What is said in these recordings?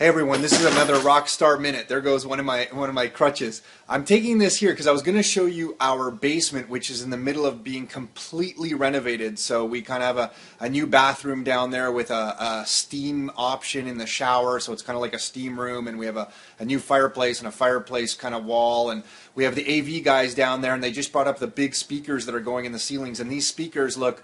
Hey everyone, this is another Rockstar Minute. There goes one of my crutches. I'm taking this here because I was going to show you our basement, which is in the middle of being completely renovated. So we kind of have a new bathroom down there with a steam option in the shower, so it's kind of like a steam room, and we have a new fireplace and a fireplace kind of wall, and we have the AV guys down there, and they just brought up the big speakers that are going in the ceilings, and these speakers look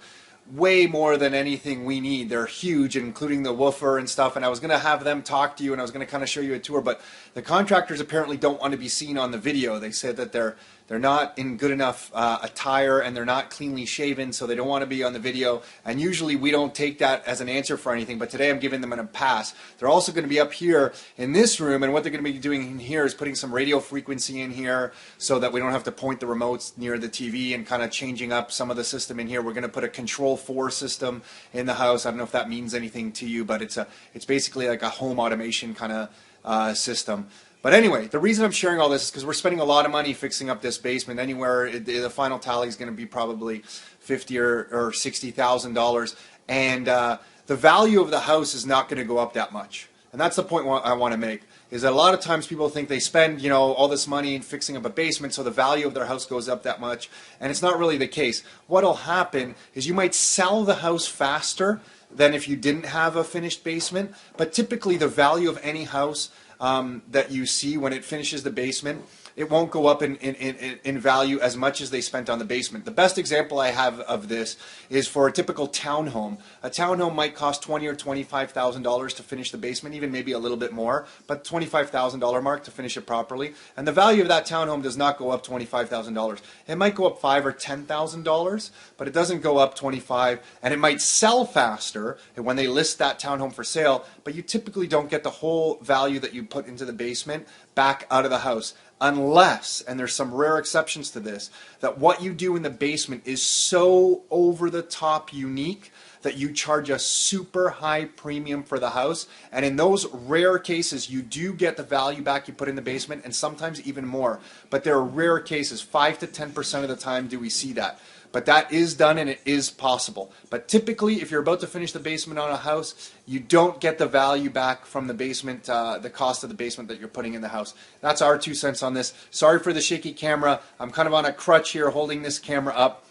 way more than anything we need. They're huge, including the woofer and stuff, and I was going to have them talk to you, and I was going to kind of show you a tour, but the contractors apparently don't want to be seen on the video. They said that they're not in good enough attire, and they're not cleanly shaven, so they don't want to be on the video, and usually we don't take that as an answer for anything, but today I'm giving them a pass. They're also going to be up here in this room, and what they're going to be doing in here is putting some radio frequency in here so that we don't have to point the remotes near the TV, and kind of changing up some of the system in here. We're going to put a Control 4 system in the house. I don't know if that means anything to you, but it's basically like a home automation kind of system. But anyway, the reason I'm sharing all this is because we're spending a lot of money fixing up this basement. Anywhere, the final tally is going to be probably $50,000 or $60,000, and the value of the house is not going to go up that much. And that's the point I want to make, is that a lot of times people think they spend, all this money in fixing up a basement, so the value of their house goes up that much, and it's not really the case. What'll happen is you might sell the house faster than if you didn't have a finished basement, but typically the value of any house that you see when it finishes the basement, it won't go up in value as much as they spent on the basement. The best example I have of this is for a typical townhome. A townhome might cost $20,000 or $25,000 to finish the basement, even maybe a little bit more, but $25,000 mark to finish it properly. And the value of that townhome does not go up $25,000. It might go up $5,000 or $10,000, but it doesn't go up $25,000, and it might sell faster when they list that townhome for sale, but you typically don't get the whole value that you put into the basement back out of the house. Unless, and there's some rare exceptions to this, that what you do in the basement is so over the top unique that you charge a super high premium for the house, and in those rare cases you do get the value back you put in the basement, and sometimes even more. But there are rare cases, 5 to 10% of the time do we see that. But that is done, and it is possible. But typically, if you're about to finish the basement on a house, you don't get the value back from the basement, the cost of the basement that you're putting in the house. That's our 2 cents on this. Sorry for the shaky camera. I'm kind of on a crutch here holding this camera up.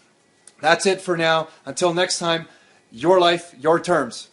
That's it for now. Until next time, your life, your terms.